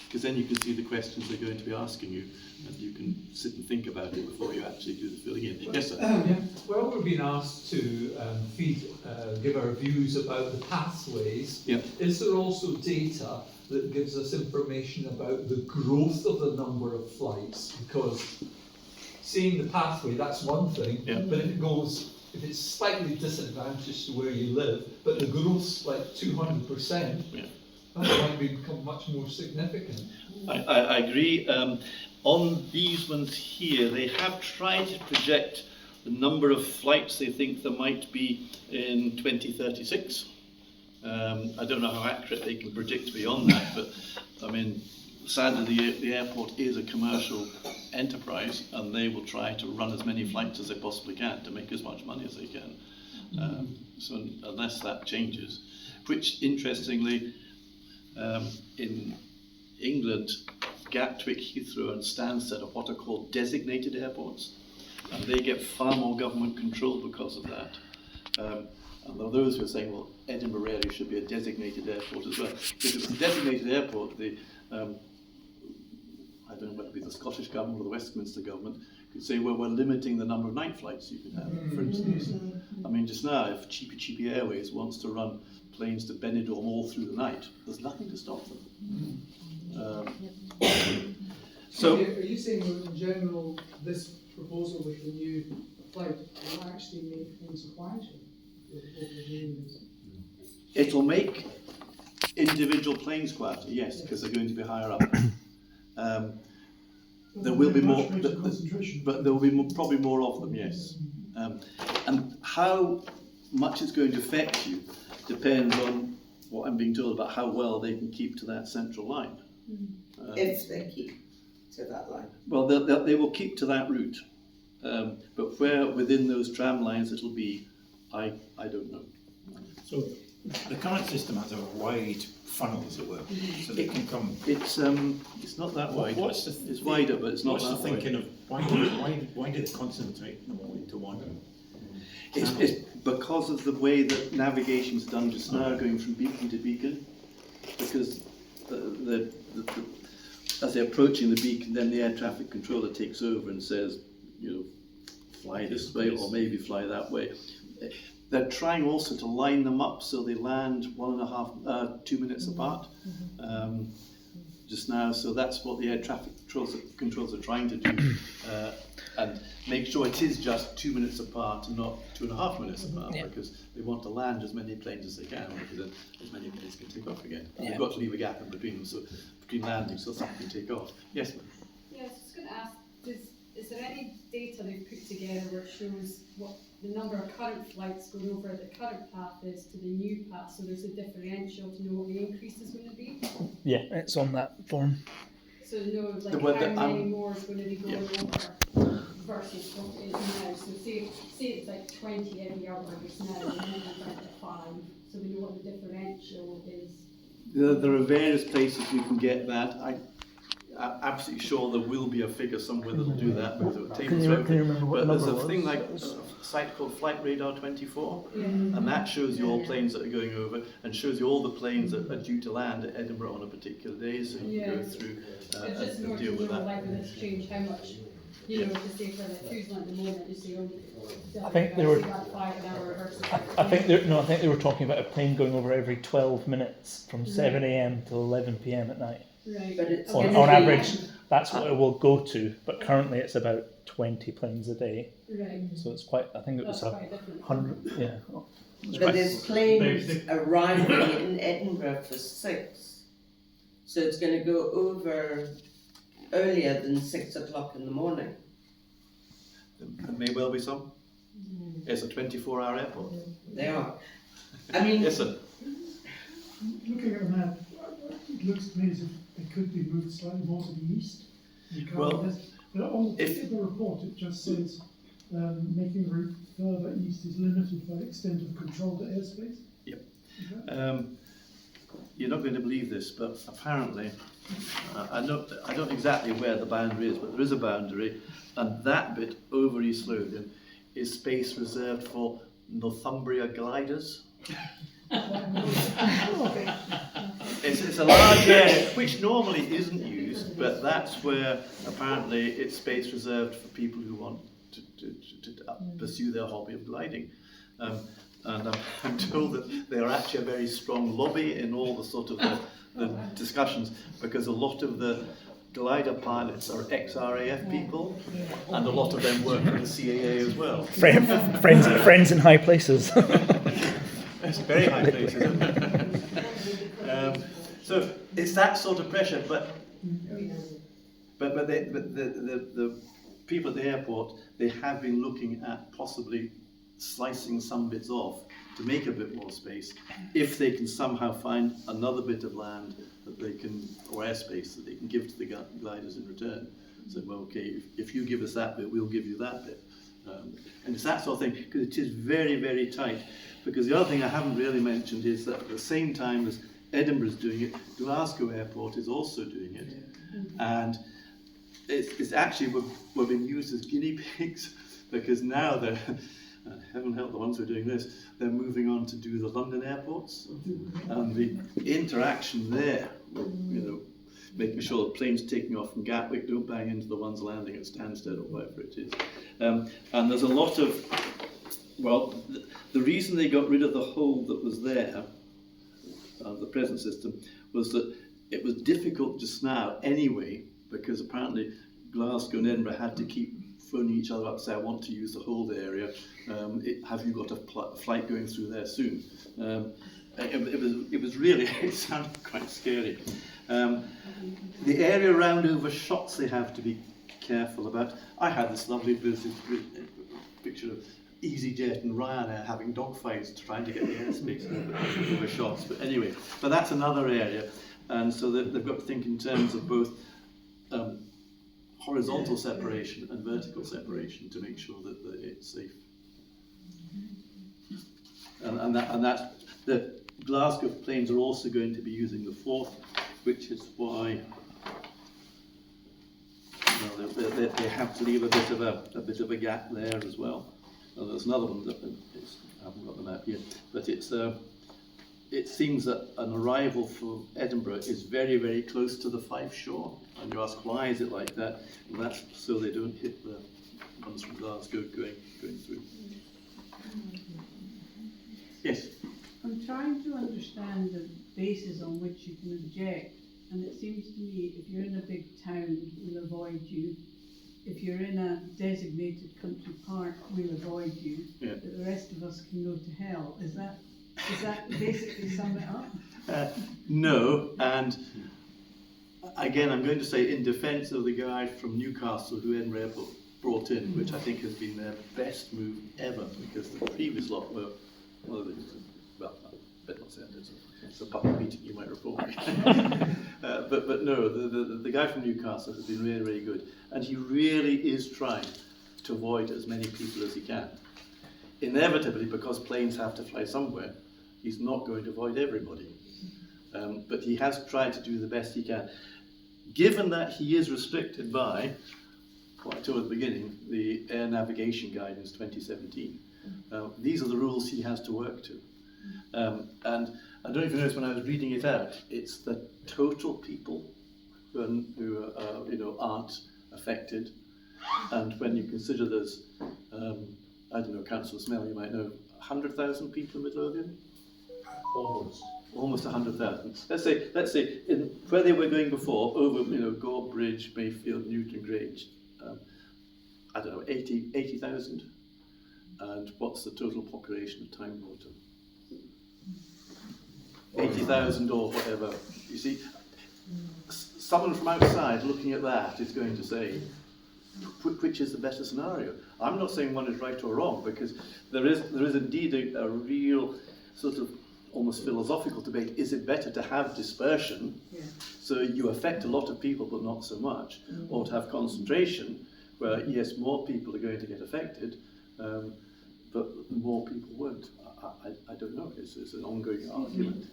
because then you can see the questions they're going to be asking you, and you can sit and think about it before you actually do the filling in. Yes, sir? Yeah. Well, we've been asked to give our views about the pathways. Yep. Is there also data that gives us information about the growth of the number of flights? Because seeing the pathway, that's one thing, Yeah. but if it's slightly disadvantaged to where you live, but the growth's like 200%, Yeah. that might become much more significant. I agree. On these ones here, they have tried to project the number of flights they think there might be in 2036. I don't know how accurate they can predict beyond that, but I mean, sadly the airport is a commercial enterprise, and they will try to run as many flights as they possibly can to make as much money as they can. So unless that changes, which interestingly, in England, Gatwick, Heathrow and Stansted are what are called designated airports, and they get far more government control because of that. And there are those who are saying, well, Edinburgh really should be a designated airport as well. If it's a designated airport, I don't know whether it be the Scottish government or the Westminster government could say, well, we're limiting the number of night flights you can have, for instance. I mean, just now, if Cheapy Airways wants to run planes to Benidorm all through the night, there's nothing to stop them. So, are you saying that in general, this proposal with the new flight will actually make things quieter? It'll make individual planes quieter, yes, because they're going to be higher up. There will be more, but there will be probably more of them, yes. And how much it's going to affect you depends on what I'm being told about how well they can keep to that central line. If they keep to that line. Well, they will keep to that route, but where within those tram lines it'll be, I don't know. So the current system has a wide funnel, as it were, so they can come. It's not that wide. It's wider, but it's not What's that the thinking wide. of why do they concentrate them all into one? It's because of the way that navigation's done just now, going from beacon to beacon, because as they're approaching the beacon, then the air traffic controller takes over and says, you know, fly this way or maybe fly that way. They're trying also to line them up so they land 2 minutes apart just now. So that's what the air traffic controls are trying to do, and make sure it is just 2 minutes apart and not 2.5 minutes apart, because they want to land as many planes as they can, because then as many planes can take off again. And they've got to leave a gap in between them, so between landing, so something can take off. Yes, ma'am. Yeah, I was just going to ask, is there any data they've put together which shows what the number of current flights going over the current path is to the new path, so there's a differential to know what the increase is going to be? Yeah, it's on that form. So know like how many more is going to be going over versus what it is now. So say it's like 20 every hour just now, and then it's like 5, so we know what the differential is. There are various places you can get that. I'm absolutely sure there will be a figure somewhere that'll do that. Can you remember what but there's number a it thing was? like a site called Flight Radar 24, and that shows you all planes that are going over, and shows you all the planes that are due to land at Edinburgh on a particular day, so you can go through It's just and more deal to with know that. like with this change how much, you know, to say for like Queensland at the moment, you see I think they were. about 5 an hour versus. I think they were talking about a plane going over every 12 minutes from 7 a.m. till 11 p.m. at night. Right. But it's On average, that's what it will go to, but currently it's about 20 planes a day. Right. So it's quite. I think it was That's quite different. 100. Yeah. But there's planes arriving in Edinburgh for 6, so it's going to go over earlier than 6 o'clock in the morning. There may well be some. It's a 24-hour airport. They are. I mean, Yes, sir. Looking at the map, it looks to me as if it could be moved slightly more to the east. Well, but on the report it just says making the route further east is limited by extent of controlled airspace. Yep. You're not going to believe this, but apparently, I don't know exactly where the boundary is, but there is a boundary, and that bit over East Lothian is space reserved for Northumbria gliders. it's a large area which normally isn't used, but that's where apparently it's space reserved for people who want to pursue their hobby of gliding. And I'm told that they are actually a very strong lobby in all the sort of the discussions, because a lot of the glider pilots are ex-RAF people, and a lot of them work for the CAA as well. Friends in high places. It's very high places. So it's that sort of pressure, but the people at the airport, they have been looking at possibly slicing some bits off to make a bit more space, if they can somehow find another bit of land that they can, or airspace that they can give to the gliders in return. So, well, okay, if you give us that bit, we'll give you that bit. And it's that sort of thing, because it is very, very tight. Because the other thing I haven't really mentioned is that at the same time as Edinburgh's doing it, Glasgow Airport is also doing it. And it's actually, we're being used as guinea pigs, because now they're, heaven help the ones who are doing this, they're moving on to do the London airports. And the interaction there, you know, making sure the planes taking off from Gatwick don't bang into the ones landing at Stansted or whatever it is. And there's a lot of, well, the reason they got rid of the hole that was there, the present system, was that it was difficult just now anyway, because apparently Glasgow and Edinburgh had to keep phoning each other up to say, I want to use the hold area. Have you got a flight going through there soon? It was really, it sounded quite scary. The area around over shots they have to be careful about. I had this lovely picture of EasyJet and Ryanair having dogfights trying to get the airspace over shots. But anyway, but that's another area. And so they've got to think in terms of both horizontal separation and vertical separation to make sure that it's safe. And that's the Glasgow planes are also going to be using the Forth, which is why they have to leave a bit of a gap there as well. And there's another one that I haven't got the map here, but it seems that an arrival for Edinburgh is very, very close to the Fife shore. And you ask, why is it like that? And that's so they don't hit the ones from Glasgow going through. Yes? I'm trying to understand the basis on which you can object, and it seems to me if you're in a big town, we'll avoid you. If you're in a designated country park, we'll avoid you. Yeah. But the rest of us can go to hell. Is that basically sum it up? No, and again, I'm going to say in defence of the guy from Newcastle who Edinburgh Airport brought in, which I think has been their best move ever, because the previous lot were, well, I better not say that, it's a public meeting, you might report me. But no, the guy from Newcastle has been really, really good, and he really is trying to avoid as many people as he can. Inevitably, because planes have to fly somewhere, he's not going to avoid everybody. But he has tried to do the best he can. Given that he is restricted by, what I told at the beginning, the Air Navigation Guidance 2017, these are the rules he has to work to. And I don't know if you noticed when I was reading it out, it's the total people who aren't affected. And when you consider there's, I don't know, Councillor Smell, you might know, 100,000 people in Midlothian? Almost 100,000. Let's say in where they were going before, over Gore Bridge, Mayfield, Newton Grange, I don't know, 80,000. And what's the total population of Tyne Norton? 80,000 or whatever. You see, someone from outside looking at that is going to say, which is the better scenario? I'm not saying one is right or wrong, because there is indeed a real sort of almost philosophical debate. Is it better to have dispersion, so you affect a lot of people but not so much, or to have concentration where yes, more people are going to get affected, but more people won't? I don't know. It's an ongoing argument.